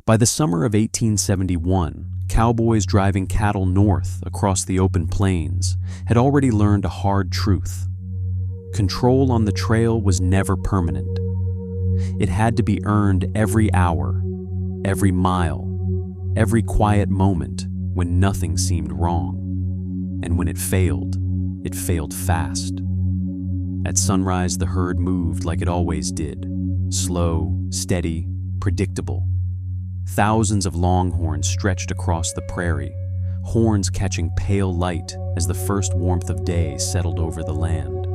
By the summer of 1871, cowboys driving cattle north across the open plains had already learned a hard truth. Control on the trail was never permanent. It had to be earned every hour, every mile, every quiet moment when nothing seemed wrong. And when it failed fast. At sunrise, the herd moved like it always did, slow, steady, predictable. Thousands of longhorns stretched across the prairie, horns catching pale light as the first warmth of day settled over the land.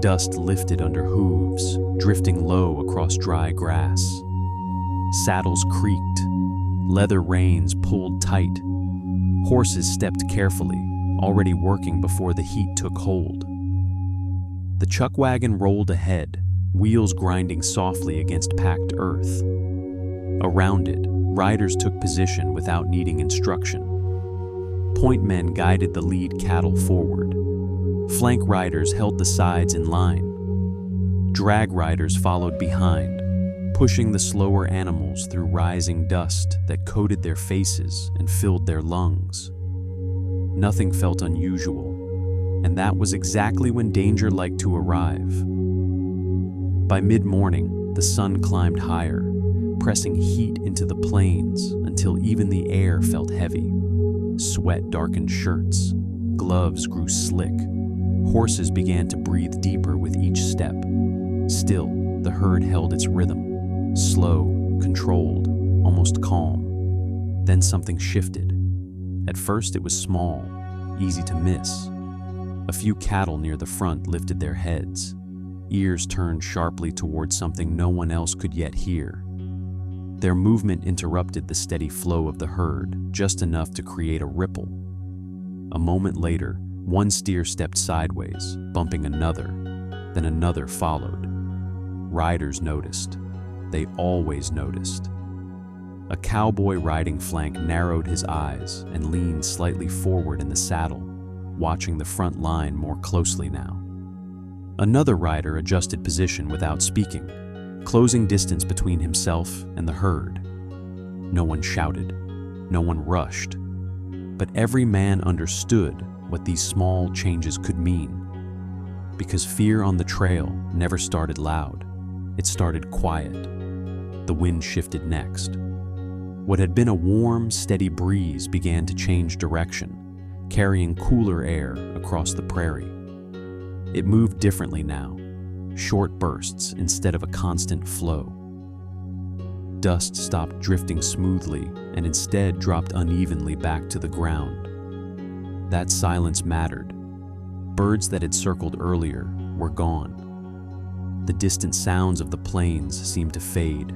Dust lifted under hooves, drifting low across dry grass. Saddles creaked, leather reins pulled tight. Horses stepped carefully, already working before the heat took hold. The chuck wagon rolled ahead, wheels grinding softly against packed earth. Around it, riders took position without needing instruction. Point men guided the lead cattle forward. Flank riders held the sides in line. Drag riders followed behind, pushing the slower animals through rising dust that coated their faces and filled their lungs. Nothing felt unusual, and that was exactly when danger liked to arrive. By mid-morning, the sun climbed higher, pressing heat into the plains until even the air felt heavy. Sweat darkened shirts, gloves grew slick. Horses began to breathe deeper with each step. Still, the herd held its rhythm, slow, controlled, almost calm. Then something shifted. At first it was small, easy to miss. A few cattle near the front lifted their heads, ears turned sharply toward something no one else could yet hear. Their movement interrupted the steady flow of the herd, just enough to create a ripple. A moment later, one steer stepped sideways, bumping another, then another followed. Riders noticed. They always noticed. A cowboy riding flank narrowed his eyes and leaned slightly forward in the saddle, watching the front line more closely now. Another rider adjusted position without speaking, closing distance between himself and the herd. No one shouted, no one rushed, but every man understood what these small changes could mean. Because fear on the trail never started loud, it started quiet. The wind shifted next. What had been a warm, steady breeze began to change direction, carrying cooler air across the prairie. It moved differently now, short bursts instead of a constant flow. Dust stopped drifting smoothly and instead dropped unevenly back to the ground. That silence mattered. Birds that had circled earlier were gone. The distant sounds of the plains seemed to fade.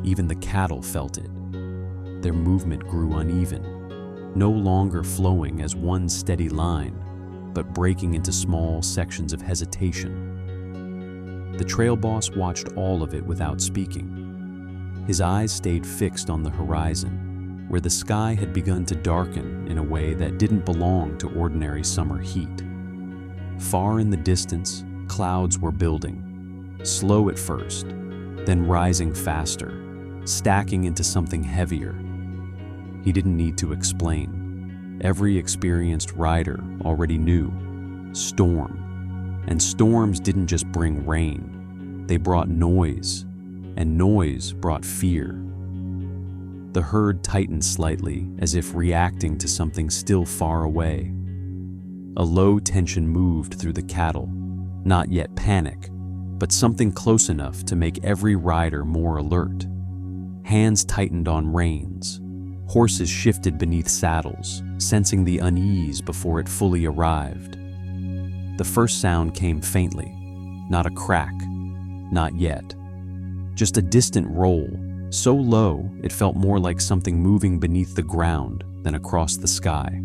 Even the cattle felt it. Their movement grew uneven, no longer flowing as one steady line, but breaking into small sections of hesitation. The trail boss watched all of it without speaking. His eyes stayed fixed on the horizon, where the sky had begun to darken in a way that didn't belong to ordinary summer heat. Far in the distance, clouds were building, slow at first, then rising faster, stacking into something heavier. He didn't need to explain. Every experienced rider already knew. Storm. And storms didn't just bring rain. They brought noise, and noise brought fear. The herd tightened slightly, as if reacting to something still far away. A low tension moved through the cattle, not yet panic, but something close enough to make every rider more alert. Hands tightened on reins. Horses shifted beneath saddles, sensing the unease before it fully arrived. The first sound came faintly, not a crack, not yet. Just a distant roll, so low it felt more like something moving beneath the ground than across the sky.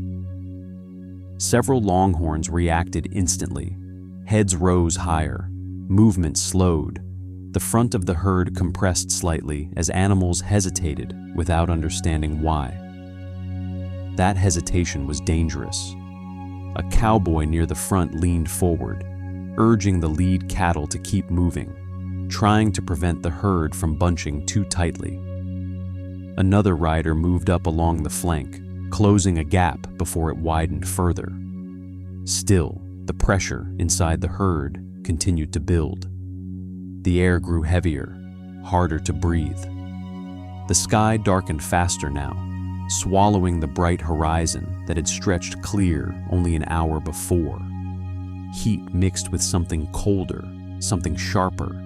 Several longhorns reacted instantly. Heads rose higher, movement slowed. The front of the herd compressed slightly as animals hesitated without understanding why. That hesitation was dangerous. A cowboy near the front leaned forward, urging the lead cattle to keep moving, trying to prevent the herd from bunching too tightly. Another rider moved up along the flank, closing a gap before it widened further. Still, the pressure inside the herd continued to build. The air grew heavier, harder to breathe. The sky darkened faster now, swallowing the bright horizon that had stretched clear only an hour before. Heat mixed with something colder, something sharper.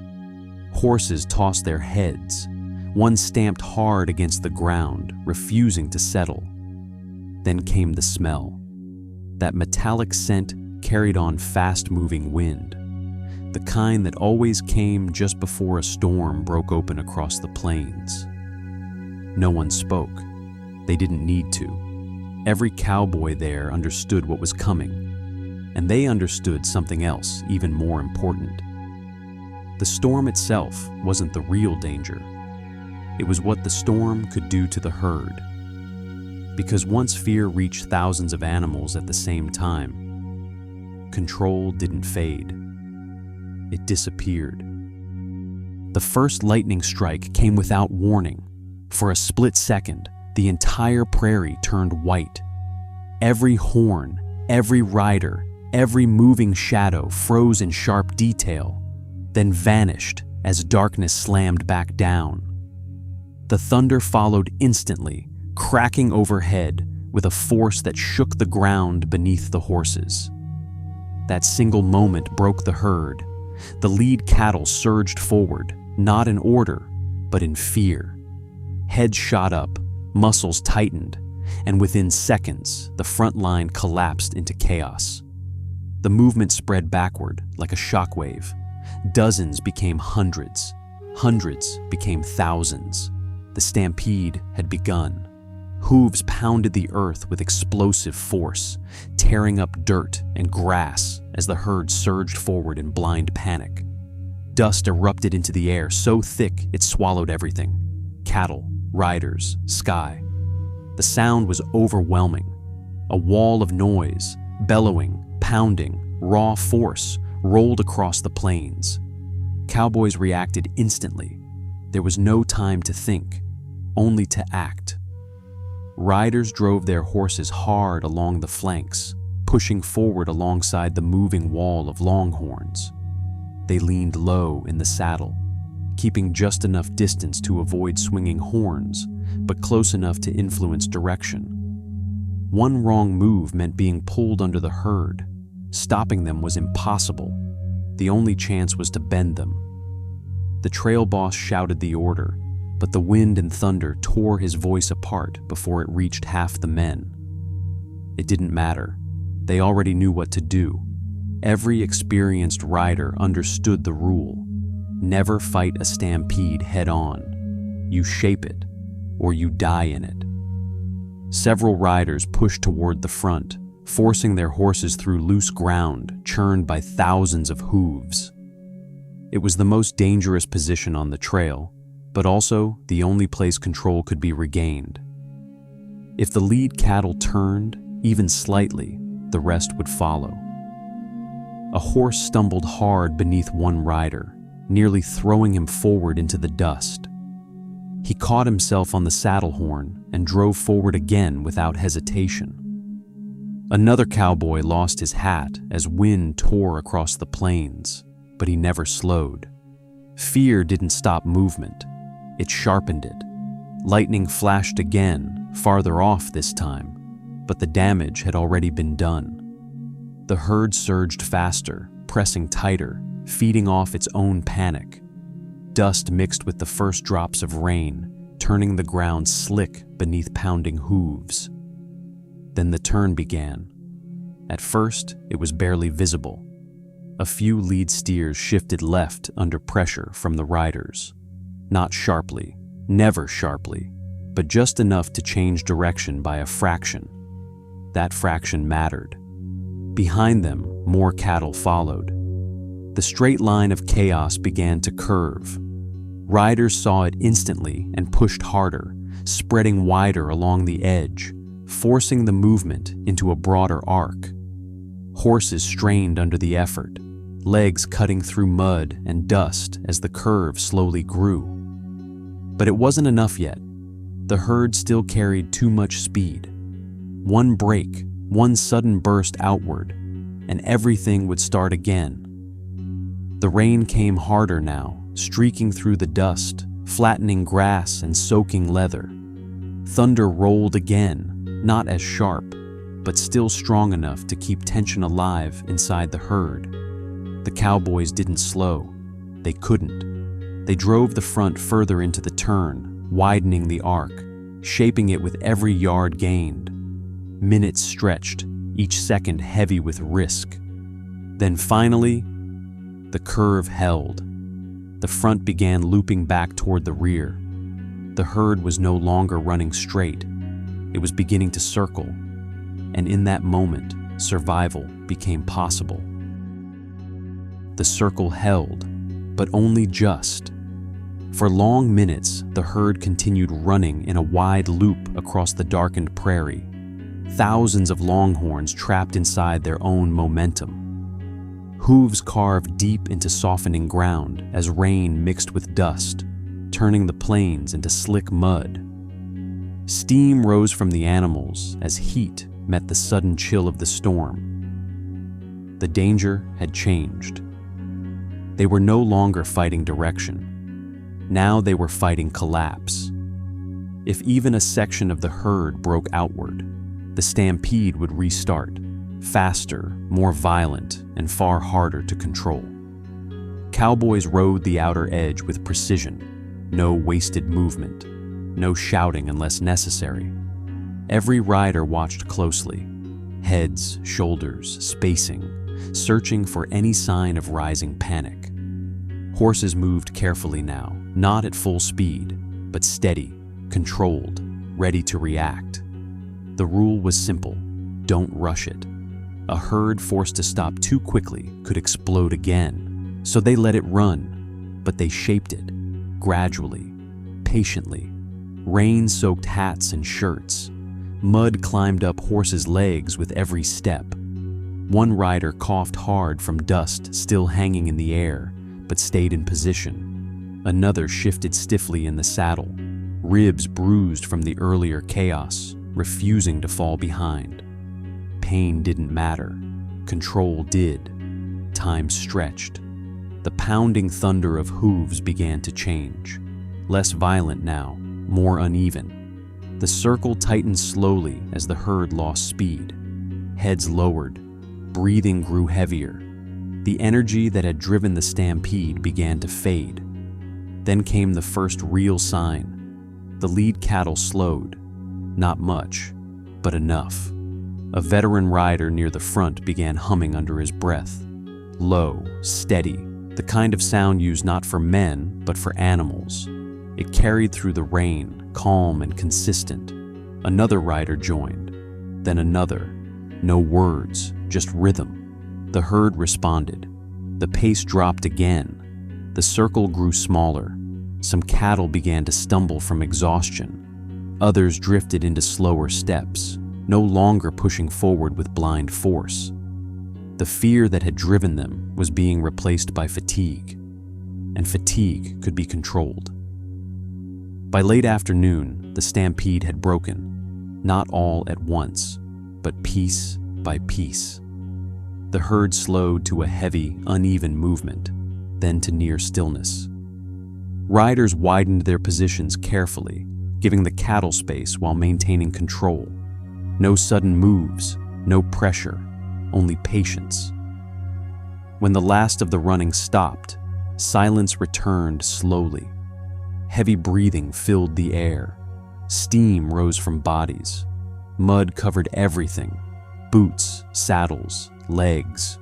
Horses tossed their heads. One stamped hard against the ground, refusing to settle. Then came the smell. That metallic scent carried on fast-moving wind, the kind that always came just before a storm broke open across the plains. No one spoke. They didn't need to. Every cowboy there understood what was coming, and they understood something else even more important. The storm itself wasn't the real danger. It was what the storm could do to the herd. Because once fear reached thousands of animals at the same time, control didn't fade. It disappeared. The first lightning strike came without warning. For a split second, the entire prairie turned white. Every horn, every rider, every moving shadow froze in sharp detail, then vanished as darkness slammed back down. The thunder followed instantly, cracking overhead with a force that shook the ground beneath the horses. That single moment broke the herd. The lead cattle surged forward, not in order, but in fear. Heads shot up, muscles tightened, and within seconds, the front line collapsed into chaos. The movement spread backward like a shockwave. Dozens became hundreds. Hundreds became thousands. The stampede had begun. Hooves pounded the earth with explosive force, tearing up dirt and grass as the herd surged forward in blind panic. Dust erupted into the air so thick it swallowed everything: cattle, riders, sky. The sound was overwhelming. A wall of noise, bellowing, pounding, raw force rolled across the plains. Cowboys reacted instantly. There was no time to think, only to act. Riders drove their horses hard along the flanks, pushing forward alongside the moving wall of longhorns. They leaned low in the saddle, keeping just enough distance to avoid swinging horns, but close enough to influence direction. One wrong move meant being pulled under the herd. Stopping them was impossible. The only chance was to bend them. The trail boss shouted the order, but the wind and thunder tore his voice apart before it reached half the men. It didn't matter. They already knew what to do. Every experienced rider understood the rule. Never fight a stampede head-on. You shape it, or you die in it. Several riders pushed toward the front, forcing their horses through loose ground churned by thousands of hooves. It was the most dangerous position on the trail, but also the only place control could be regained. If the lead cattle turned, even slightly, the rest would follow. A horse stumbled hard beneath one rider, nearly throwing him forward into the dust. He caught himself on the saddle horn and drove forward again without hesitation. Another cowboy lost his hat as wind tore across the plains, but he never slowed. Fear didn't stop movement. It sharpened it. Lightning flashed again, farther off this time, but the damage had already been done. The herd surged faster, pressing tighter, feeding off its own panic. Dust mixed with the first drops of rain, turning the ground slick beneath pounding hooves. Then the turn began. At first, it was barely visible. A few lead steers shifted left under pressure from the riders. Not sharply, never sharply, but just enough to change direction by a fraction. That fraction mattered. Behind them, more cattle followed. The straight line of chaos began to curve. Riders saw it instantly and pushed harder, spreading wider along the edge, forcing the movement into a broader arc. Horses strained under the effort, legs cutting through mud and dust as the curve slowly grew. But it wasn't enough yet. the herd still carried too much speed. One break, one sudden burst outward, and everything would start again. The rain came harder now, streaking through the dust, flattening grass and soaking leather. Thunder rolled again, not as sharp, but still strong enough to keep tension alive inside the herd. The Cowboys didn't slow. They couldn't. They drove the front further into the turn, widening the arc, shaping it with every yard gained. Minutes stretched, each second heavy with risk. Then finally, the curve held. The front began looping back toward the rear. The herd was no longer running straight. It was beginning to circle, and in that moment, survival became possible. The circle held, but only just. For long minutes, the herd continued running in a wide loop across the darkened prairie, thousands of longhorns trapped inside their own momentum. Hooves carved deep into softening ground as rain mixed with dust, turning the plains into slick mud. Steam rose from the animals as heat met the sudden chill of the storm. The danger had changed. They were no longer fighting direction. Now they were fighting collapse. If even a section of the herd broke outward, the stampede would restart, faster, more violent, and far harder to control. Cowboys rode the outer edge with precision, no wasted movement, no shouting unless necessary. Every rider watched closely, heads, shoulders, spacing, searching for any sign of rising panic. Horses moved carefully now, not at full speed, but steady, controlled, ready to react. The rule was simple: don't rush it. A herd forced to stop too quickly could explode again, so they let it run, but they shaped it, gradually, patiently. Rain soaked hats and shirts. Mud climbed up horses' legs with every step. One rider coughed hard from dust still hanging in the air, but stayed in position. Another shifted stiffly in the saddle, ribs bruised from the earlier chaos, refusing to fall behind. Pain didn't matter. Control did. Time stretched. The pounding thunder of hooves began to change. Less violent now, more uneven. The circle tightened slowly as the herd lost speed. Heads lowered. Breathing grew heavier. The energy that had driven the stampede began to fade. Then came the first real sign. The lead cattle slowed. Not much, but enough. A veteran rider near the front began humming under his breath. Low, steady, the kind of sound used not for men, but for animals. It carried through the rain, calm and consistent. Another rider joined, then another. No words, just rhythm. The herd responded. The pace dropped again. The circle grew smaller. Some cattle began to stumble from exhaustion. Others drifted into slower steps, no longer pushing forward with blind force. The fear that had driven them was being replaced by fatigue, and fatigue could be controlled. By late afternoon, the stampede had broken, not all at once, but piece by piece. The herd slowed to a heavy, uneven movement, then to near stillness. Riders widened their positions carefully, giving the cattle space while maintaining control. No sudden moves, no pressure, only patience. When the last of the running stopped, silence returned slowly. Heavy breathing filled the air. Steam rose from bodies. Mud covered everything: boots, saddles, legs.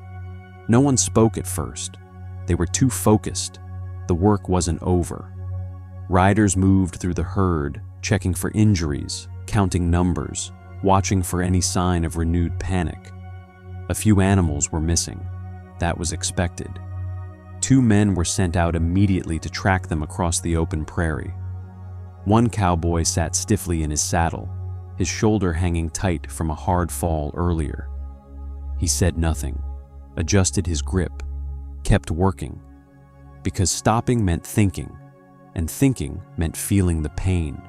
No one spoke at first. They were too focused. The work wasn't over. Riders moved through the herd, checking for injuries, counting numbers, watching for any sign of renewed panic. A few animals were missing. That was expected. 2 men were sent out immediately to track them across the open prairie. One cowboy sat stiffly in his saddle, his shoulder hanging tight from a hard fall earlier. He said nothing, adjusted his grip, kept working, because stopping meant thinking, and thinking meant feeling the pain.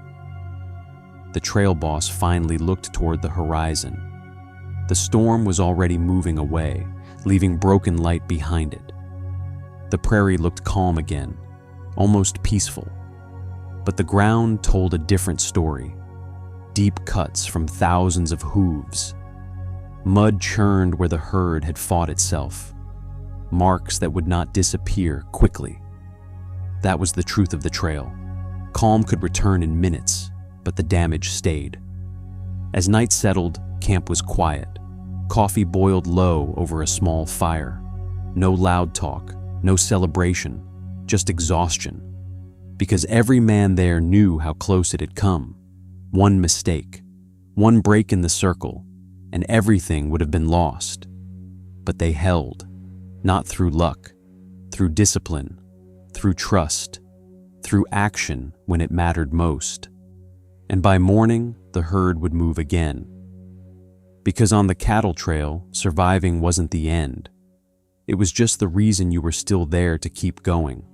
the trail boss finally looked toward the horizon. The storm was already moving away, leaving broken light behind it. The prairie looked calm again, almost peaceful. But the ground told a different story. Deep cuts from thousands of hooves. Mud churned where the herd had fought itself. Marks that would not disappear quickly. That was the truth of the trail. Calm could return in minutes, but the damage stayed. As night settled, camp was quiet. Coffee boiled low over a small fire. No loud talk, no celebration, just exhaustion. Because every man there knew how close it had come. One mistake, one break in the circle, and everything would have been lost. But they held, not through luck, through discipline, through trust, through action when it mattered most. And by morning, the herd would move again. Because on the cattle trail, surviving wasn't the end. It was just the reason you were still there to keep going.